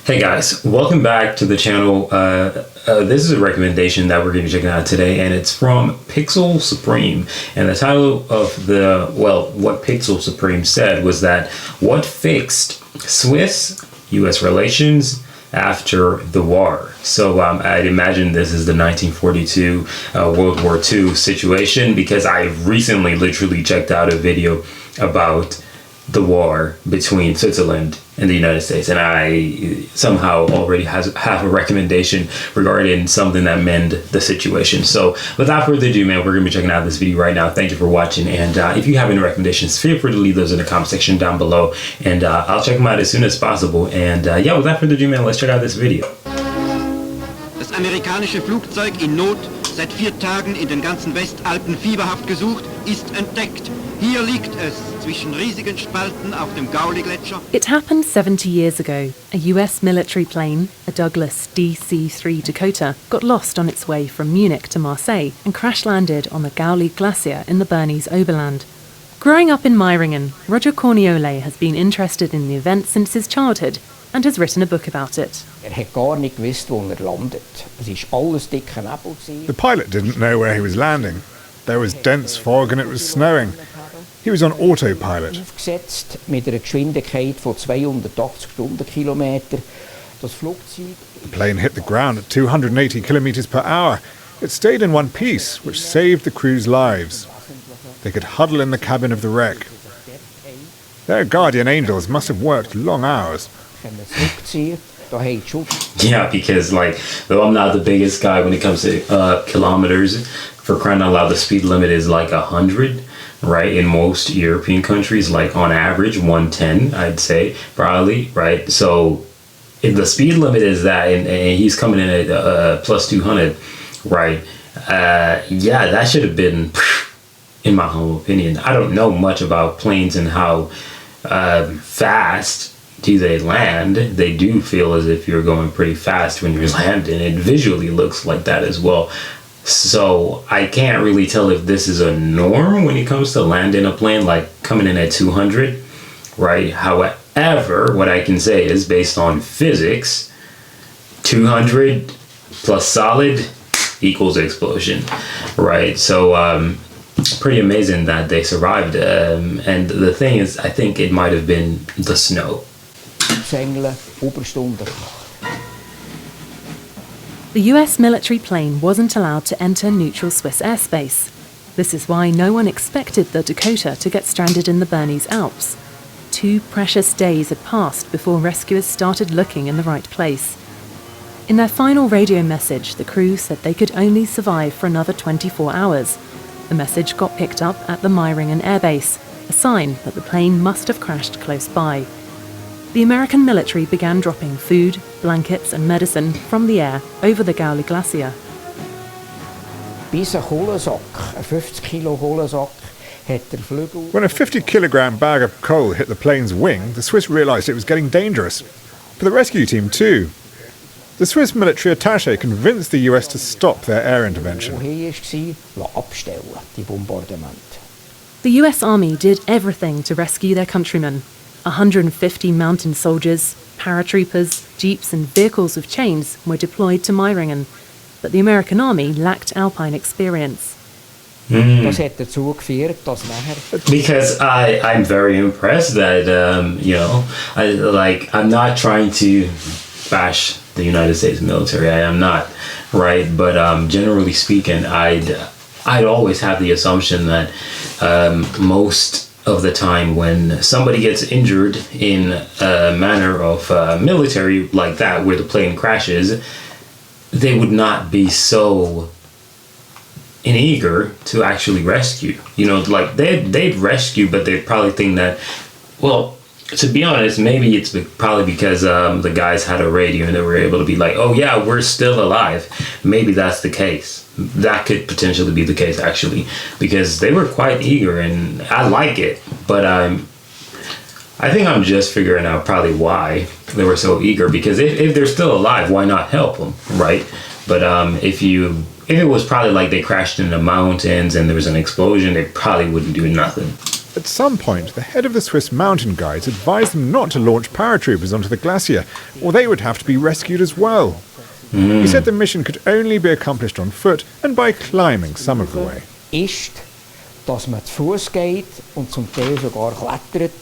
Hey guys, welcome back to the channel. This is a recommendation that we're going to be checking out today, and it's from Pixel Supreme. And the title of what Pixel Supreme said was that what fixed Swiss-US relations after the war. So I'd imagine this is the 1942 World War II situation, because I recently literally checked out a video about the war between Switzerland and the United States, and I somehow already have a recommendation regarding something that mend the situation. So without further ado, man, we're gonna be checking out this video right now. Thank you for watching, and if you have any recommendations, feel free to leave those in the comment section down below, and I'll check them out as soon as possible. And yeah, without further ado, man, let's check out this video. Das amerikanische Flugzeug in Not, seit 4 Tagen in den ganzen Westalpen fieberhaft gesucht, ist entdeckt. Hier liegt es zwischen riesigen Spalten auf dem Gauli-Gletscher. It happened 70 years ago. A US military plane, a Douglas DC-3 Dakota, got lost on its way from Munich to Marseille and crash-landed on the Gauli Glacier in the Bernese Oberland. Growing up in Meiringen, Roger Corniole has been interested in the event since his childhood and has written a book about it. The pilot didn't know where he was landing. There was dense fog and it was snowing. He was on autopilot. The plane hit the ground at 280 kilometers per hour. It stayed in one piece, which saved the crew's lives. They could huddle in the cabin of the wreck. Their guardian angels must have worked long hours. Yeah, because though I'm not the biggest guy when it comes to kilometers, for crying out loud, the speed limit is 100, right? In most European countries, on average 110, I'd say, probably, right? So if the speed limit is that, and he's coming in at plus 200, right? Yeah, that should have been, in my humble opinion. I don't know much about planes and how fast do they land. They do feel as if you're going pretty fast when you're landing. It visually looks like that as well. So I can't really tell if this is a norm when it comes to landing a plane, coming in at 200, right? However, what I can say is, based on physics, 200 plus solid equals explosion, right? So pretty amazing that they survived. And the thing is, I think it might have been the snow. The US military plane wasn't allowed to enter neutral Swiss airspace. This is why no one expected the Dakota to get stranded in the Bernese Alps. 2 precious days had passed before rescuers started looking in the right place. In their final radio message, the crew said they could only survive for another 24 hours. The message got picked up at the Meiringen Air Base, a sign that the plane must have crashed close by. The American military began dropping food, blankets and medicine from the air over the Gauli Glacier. When a 50-kilogram bag of coal hit the plane's wing, the Swiss realized it was getting dangerous. For the rescue team too. The Swiss military attaché convinced the US to stop their air intervention. The US Army did everything to rescue their countrymen. 150 mountain soldiers, paratroopers, jeeps and vehicles with chains were deployed to Meiringen, but the American Army lacked alpine experience. Because I'm very impressed that, I'm not trying to bash the United States military. I am not, right? But generally speaking, I'd always have the assumption that most of the time when somebody gets injured in a manner of military like that, where the plane crashes, they would not be so eager to actually rescue. They'd rescue, but they'd probably think that, well, to be honest, maybe it's probably because the guys had a radio and they were able to be like, oh yeah, we're still alive. Maybe that's the case. That could potentially be the case, actually, because they were quite eager, and I like it. But I think I'm just figuring out probably why they were so eager, because if they're still alive, why not help them, right? But if it was probably they crashed in the mountains and there was an explosion, they probably wouldn't do nothing. At some point, the head of the Swiss mountain guides advised them not to launch paratroopers onto the glacier, or they would have to be rescued as well. He said the mission could only be accomplished on foot and by climbing some of the way. Ist, dass man zu Fuß geht und zum Teil sogar klettert.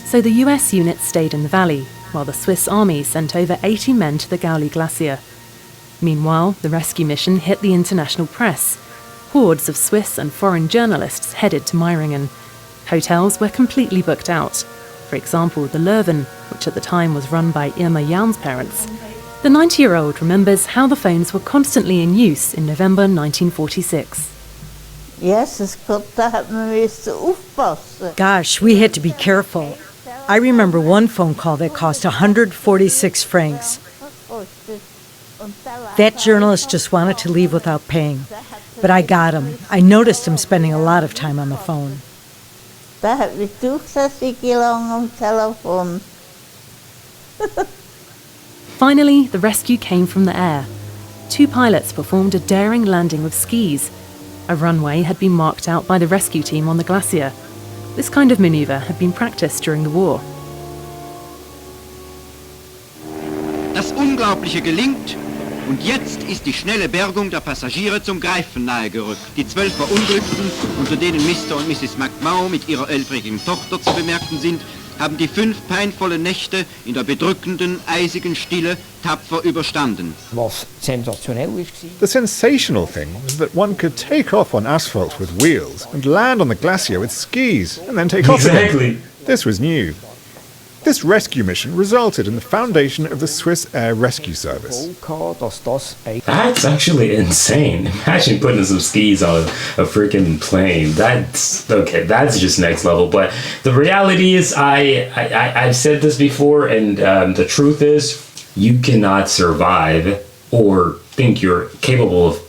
So the US unit stayed in the valley, while the Swiss army sent over 80 men to the Gauli Glacier. Meanwhile, the rescue mission hit the international press. Hordes of Swiss and foreign journalists headed to Meiringen. Hotels were completely booked out. For example, the Löwen, which at the time was run by Irma Jahn's parents. The 90-year-old remembers how the phones were constantly in use in November 1946. Jesus Gott, da hat man müssen aufpassen. Gosh, we had to be careful. I remember one phone call that cost 146 francs. That journalist just wanted to leave without paying. But I got him. I noticed him spending a lot of time on the phone. Da hat mich durchgesessen lang am Telefon. Finally, the rescue came from the air. 2 pilots performed a daring landing with skis. A runway had been marked out by the rescue team on the glacier. This kind of maneuver had been practiced during the war. Das Unglaubliche gelingt und jetzt ist die schnelle Bergung der Passagiere zum Greifen nahegerückt. Die 12 Verunglückten, unter denen Mr. und Mrs. McMahon mit ihrer 11-jährigen Tochter zu bemerken sind, haben die 5 peinvollen Nächte in der bedrückenden, eisigen Stille tapfer überstanden. Was sensationell war. The sensational thing was that one could take off on asphalt with wheels and land on the glacier with skis and then take off again. This was new. This rescue mission resulted in the foundation of the Swiss Air Rescue Service. That's actually insane. Imagine putting some skis on a freaking plane. That's okay. That's just next level. But the reality is, I've said this before, and the truth is, you cannot survive or think you're capable of,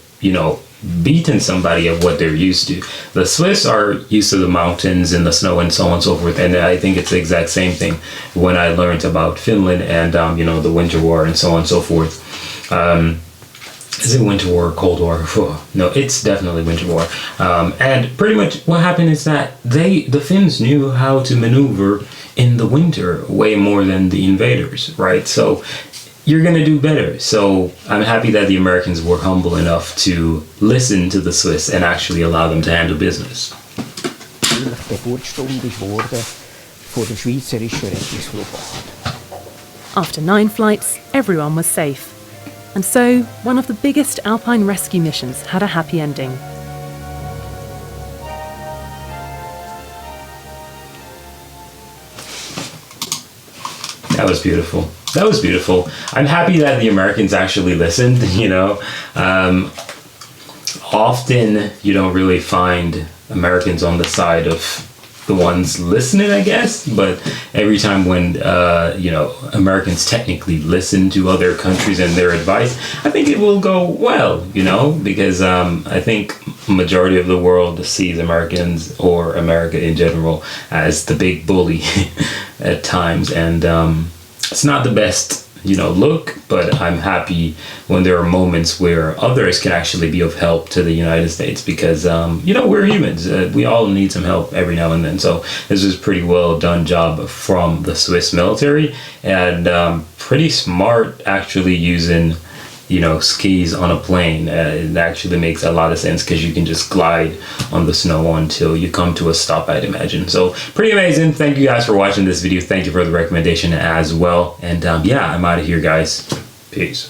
beating somebody at what they're used to. The Swiss are used to the mountains and the snow and so on and so forth, and I think it's the exact same thing when I learned about Finland and the Winter War and so on and so forth. Is it Winter War or Cold War? No, it's definitely Winter War. And pretty much what happened is that the Finns knew how to maneuver in the winter way more than the invaders, right? So you're going to do better. So I'm happy that the Americans were humble enough to listen to the Swiss and actually allow them to handle business. After 9 flights, everyone was safe. And so, one of the biggest alpine rescue missions had a happy ending. That was beautiful. That was beautiful. I'm happy that the Americans actually listened, Often you don't really find Americans on the side of the ones listening, I guess. But every time when, Americans technically listen to other countries and their advice, I think it will go well, because I think majority of the world sees Americans or America in general as the big bully at times. And it's not the best, look, but I'm happy when there are moments where others can actually be of help to the United States because, we're humans. We all need some help every now and then. So this was a pretty well done job from the Swiss military and pretty smart actually using, skis on a plane. It actually makes a lot of sense because you can just glide on the snow until you come to a stop, I'd imagine. So pretty amazing. Thank you guys for watching this video. Thank you for the recommendation as well. And I'm out of here, guys. Peace.